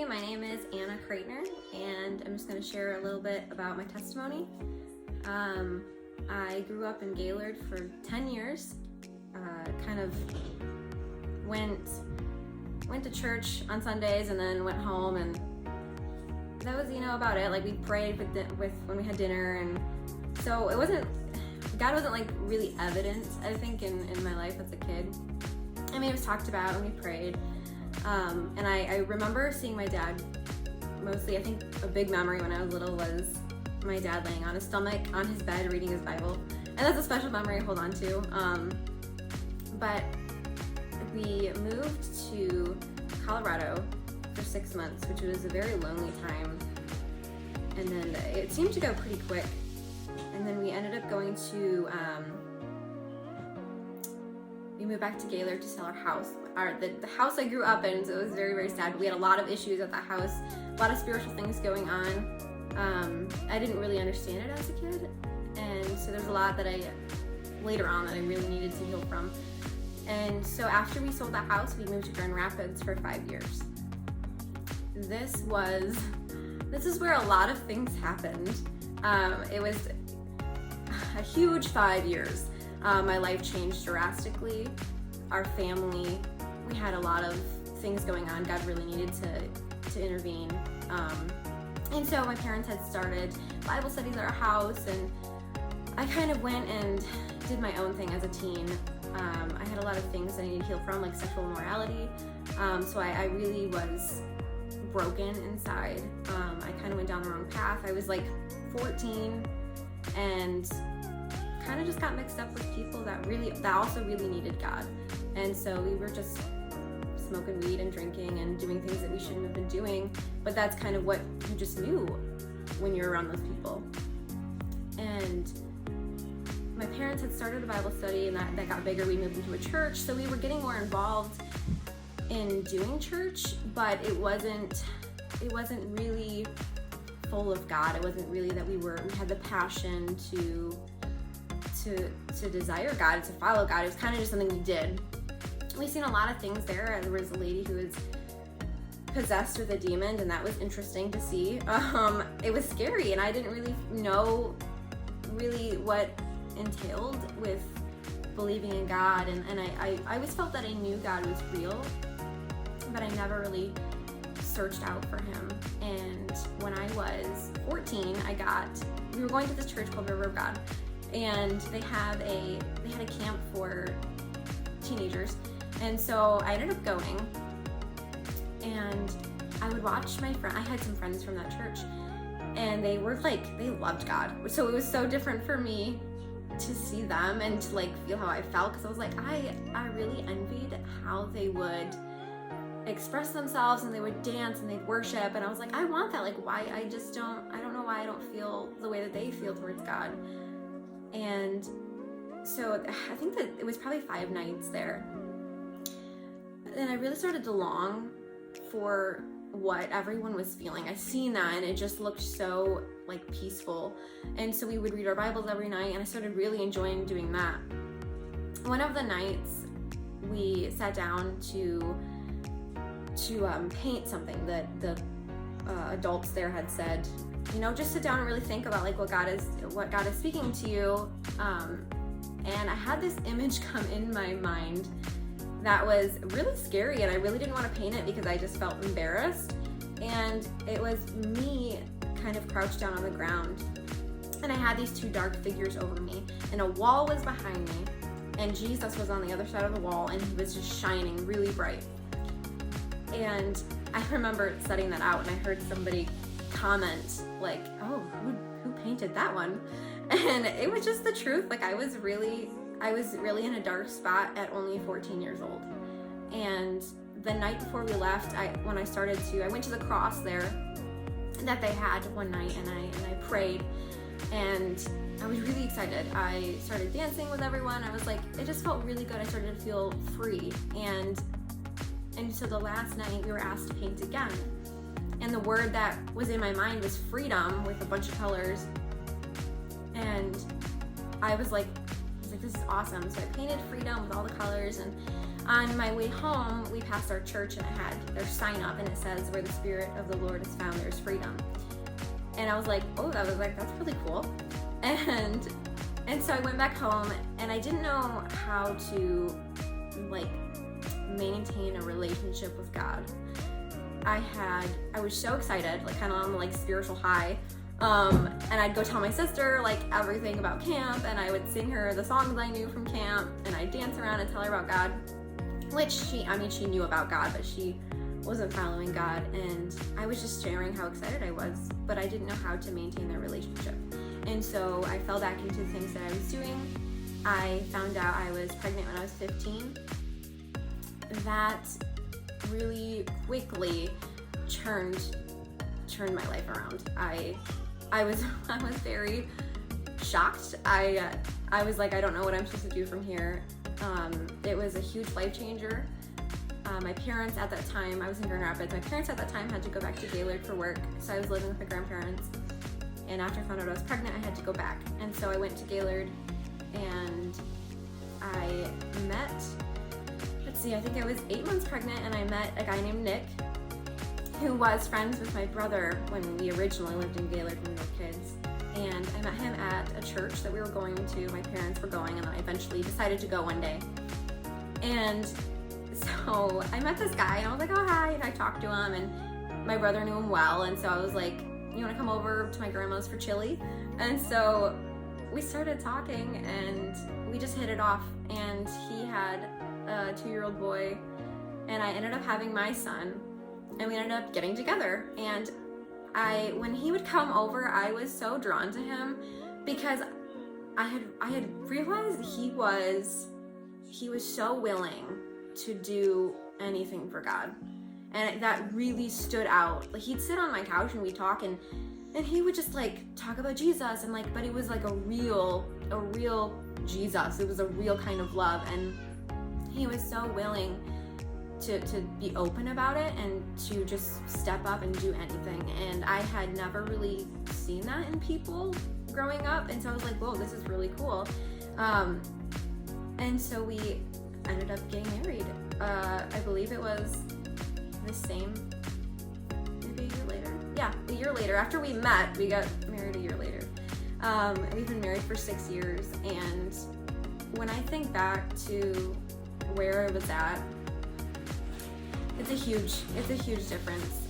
my name is Anna Kreitner, and I'm just going to share a little bit about my testimony. I grew up in Gaylord for 10 years, kind of went to church on Sundays and then went home, and that was, about it. Like, we prayed with when we had dinner, and so God wasn't like really evident, I think, in my life as a kid. I mean, it was talked about and we prayed. And I remember seeing my dad mostly. I think a big memory when I was little was my dad laying on his stomach on his bed reading his Bible. And that's a special memory I hold on to. But we moved to Colorado for 6 months, which was a very lonely time. And then it seemed to go pretty quick. And then we ended up going to, we moved back to Gaylord to sell our house. The house I grew up in, so it was very, very sad. We had a lot of issues at that house, a lot of spiritual things going on. I didn't really understand it as a kid, and so there's a lot that later on that I really needed to heal from. And so after we sold that house, we moved to Grand Rapids for 5 years. This is where a lot of things happened. It was a huge 5 years. My life changed drastically. Our family, we had a lot of things going on. God really needed to intervene. And so my parents had started Bible studies at our house, and I kind of went and did my own thing as a teen. I had a lot of things I needed to heal from, like sexual immorality. So I really was broken inside. I kind of went down the wrong path. I was like 14 and kind of just got mixed up with people that also really needed God. And so we were just smoking weed and drinking and doing things that we shouldn't have been doing, but that's kind of what you just knew when you're around those people. And my parents had started a Bible study, and that got bigger. We moved into a church, so we were getting more involved in doing church, but it wasn't really full of God. It wasn't really that we had the passion to desire God, to follow God. It was kind of just something we did. We've seen a lot of things there. There was a lady who was possessed with a demon, and that was interesting to see. It was scary, and I didn't really know what entailed with believing in God, and I always felt that I knew God was real, but I never really searched out for him. And when I was 14, we were going to this church called River of God, and they had a camp for teenagers. And so I ended up going, and I would watch my friend. I had some friends from that church, and they loved God. So it was so different for me to see them and to feel how I felt, because I was like, I really envied how they would express themselves, and they would dance and they'd worship, and I was like, I want that. Why I don't know why I don't feel the way that they feel towards God. And so I think that it was probably 5 nights there. And I really started to long for what everyone was feeling. I seen that, and it just looked so peaceful. And so we would read our Bibles every night, and I started really enjoying doing that. One of the nights we sat down to paint something that the adults there had said, just sit down and really think about what God is speaking to you. And I had this image come in my mind that was really scary, and I really didn't want to paint it because I just felt embarrassed. And it was me kind of crouched down on the ground, and I had these 2 dark figures over me, and a wall was behind me, and Jesus was on the other side of the wall, and he was just shining really bright. And I remember setting that out, and I heard somebody comment oh, who painted that one? And it was just the truth. I was really in a dark spot at only 14 years old. And the night before we left, I went to the cross there that they had one night, and I prayed, and I was really excited. I started dancing with everyone. I was it just felt really good. I started to feel free. And so the last night we were asked to paint again. And the word that was in my mind was freedom, with a bunch of colors. And I was like, this is awesome. So I painted freedom with all the colors, and On my way home, we passed our church and it had their sign up and it says, "Where the Spirit of the Lord is found, there's freedom." And I was like, oh, that's really cool. And so I went back home and I didn't know how to like maintain a relationship with God. I was so excited, like kind of on the like spiritual high. And I'd go tell my sister like everything about camp, and I would sing her the songs I knew from camp, and I'd dance around and tell her about God, which she knew about God, but she wasn't following God. And I was just sharing how excited I was, but I didn't know how to maintain their relationship. And so I fell back into the things that I was doing. I found out I was pregnant when I was 15. That really quickly turned my life around. I was very shocked. I was like, I don't know what I'm supposed to do from here. It was a huge life changer. My parents at that time, I was in Grand Rapids, my parents at that time had to go back to Gaylord for work, so I was living with my grandparents. And after I found out I was pregnant, I had to go back. And so I went to Gaylord and I met, I think I was 8 months pregnant, and I met a guy named Nick, who was friends with my brother when we originally lived in Gaylord when we were kids. And I met him at a church that we were going to, my parents were going, and I eventually decided to go one day. And so I met this guy, and I was like, oh, hi, and I talked to him, and my brother knew him well, and so I was like, you want to come over to my grandma's for chili? And so we started talking, and we just hit it off, and he had a 2-year-old boy, and I ended up having my son, and we ended up getting together. And when he would come over, I was so drawn to him because I had realized he was so willing to do anything for God, and that really stood out. Like, he'd sit on my couch and we'd talk, and he would just like talk about Jesus, and like, but it was like a real Jesus. It was a real kind of love, and he was so willing to be open about it and to just step up and do anything. And I had never really seen that in people growing up, and so I was like, whoa, this is really cool. And so we ended up getting married. I believe it was the same, maybe a year later. Yeah, a year later. After we met, we got married a year later. We've been married for 6 years, and when I think back to where I was at, it's a huge difference.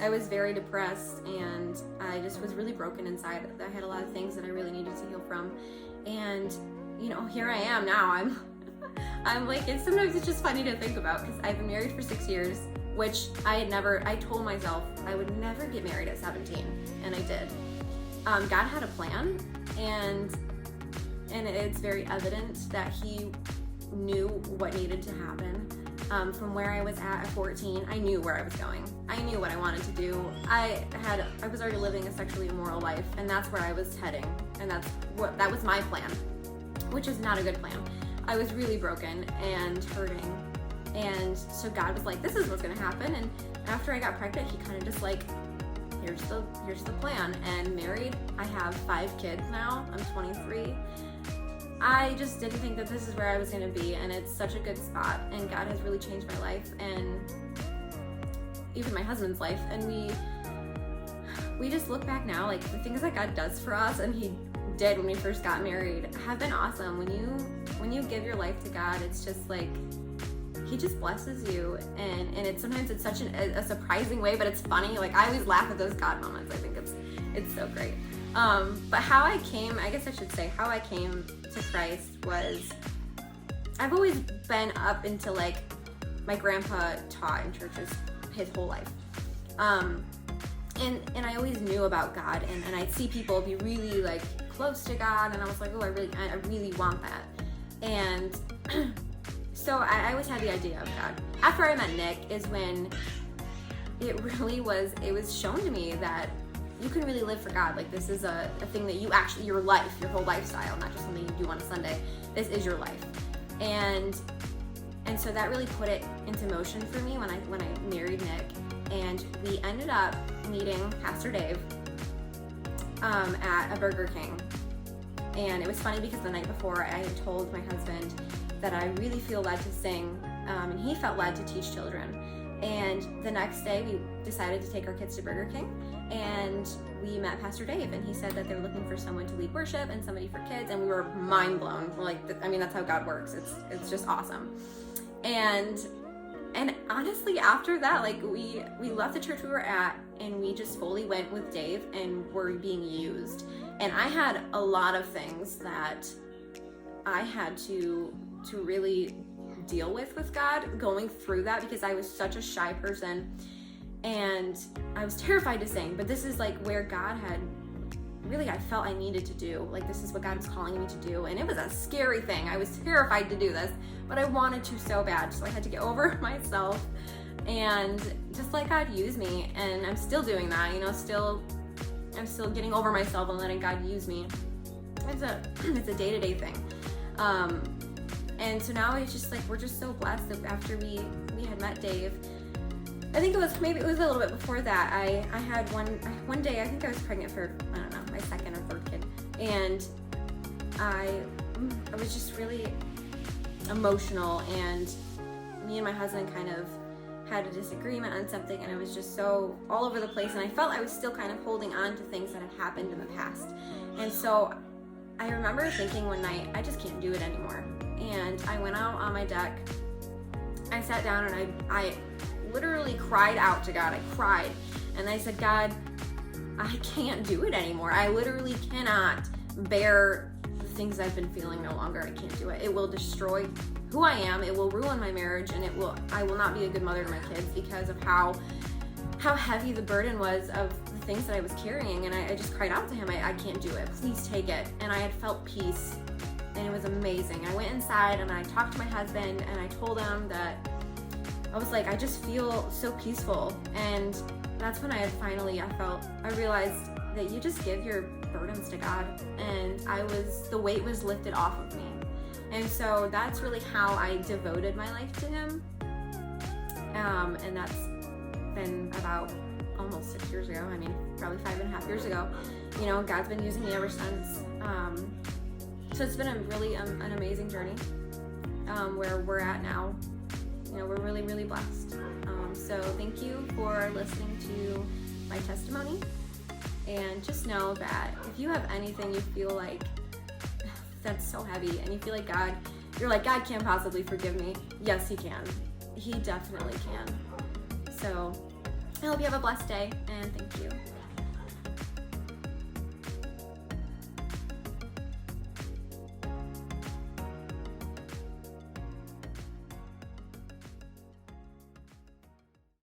I was very depressed, and I just was really broken inside. I had a lot of things that I really needed to heal from, and here I am now. I'm like, sometimes it's just funny to think about, because I've been married for 6 years, which I told myself I would never get married at 17, and I did. God had a plan, and it's very evident that he knew what needed to happen. From where I was at 14, I knew where I was going. I knew what I wanted to do. I was already living a sexually immoral life, and that's where I was heading, and that was my plan, which is not a good plan. I was really broken and hurting, and so God was like, this is what's gonna happen. And after I got pregnant, he kind of just like, here's the plan. And married, I have 5 kids now. I'm 23. I just didn't think that this is where I was gonna be, and it's such a good spot, and God has really changed my life, and even my husband's life. And we just look back now, like the things that God does for us, and he did when we first got married, have been awesome. When you give your life to God, it's just like he just blesses you, and sometimes it's such a surprising way, but it's funny. Like, I always laugh at those God moments. I think it's so great. But how I came to Christ was, I've always been up into like, my grandpa taught in churches his whole life. And I always knew about God, and I'd see people be really like close to God, and I was like, oh, I really want that. And so I always had the idea of God. After I met Nick is when it was shown to me that you can really live for God. Like, this is a thing that you actually, your life, your whole lifestyle, not just something you do on a Sunday. This is your life. And so that really put it into motion for me when I married Nick. And we ended up meeting Pastor Dave at a Burger King. And it was funny because the night before I had told my husband, that I really feel led to sing, and he felt led to teach children. And the next day we decided to take our kids to Burger King, and we met Pastor Dave, and he said that they were looking for someone to lead worship and somebody for kids, and we were mind blown. Like, I mean, that's how God works. It's just awesome. And honestly, after that, like, we left the church we were at, and we just fully went with Dave and were being used. And I had a lot of things that I had to really deal with God going through that, because I was such a shy person and I was terrified to sing. But this is like where God had really, I felt I needed to do. Like, this is what God was calling me to do. And it was a scary thing. I was terrified to do this, but I wanted to so bad. So I had to get over myself and just let God use me. And I'm still doing that, I'm still getting over myself and letting God use me. It's a day-to-day thing. And so now it's just like, we're just so blessed that after we had met Dave, I think it was a little bit before that, I had one day, I think I was pregnant for, I don't know, my second or third kid. And I was just really emotional, and me and my husband kind of had a disagreement on something, and I was just so all over the place, and I felt I was still kind of holding on to things that had happened in the past. And so I remember thinking one night, I just can't do it anymore. And I went out on my deck, I sat down, and I literally cried out to God. I cried, and I said, God, I can't do it anymore. I literally cannot bear the things I've been feeling no longer. I can't do it. It will destroy who I am. It will ruin my marriage, and I will not be a good mother to my kids because of how heavy the burden was of the things that I was carrying. And I just cried out to him, I can't do it. Please take it. And I had felt peace, and it was amazing. I went inside and I talked to my husband, and I told him that I was like, I just feel so peaceful. And that's when I realized that you just give your burdens to God, and the weight was lifted off of me. And so that's really how I devoted my life to him. And that's been about almost 6 years ago. I mean, probably 5.5 years ago. God's been using me ever since. So it's been a really an amazing journey where we're at now. We're really, really blessed. So thank you for listening to my testimony. And just know that if you have anything you feel like that's so heavy, and you feel like you're like, God can't possibly forgive me. Yes, he can. He definitely can. So I hope you have a blessed day, and thank you.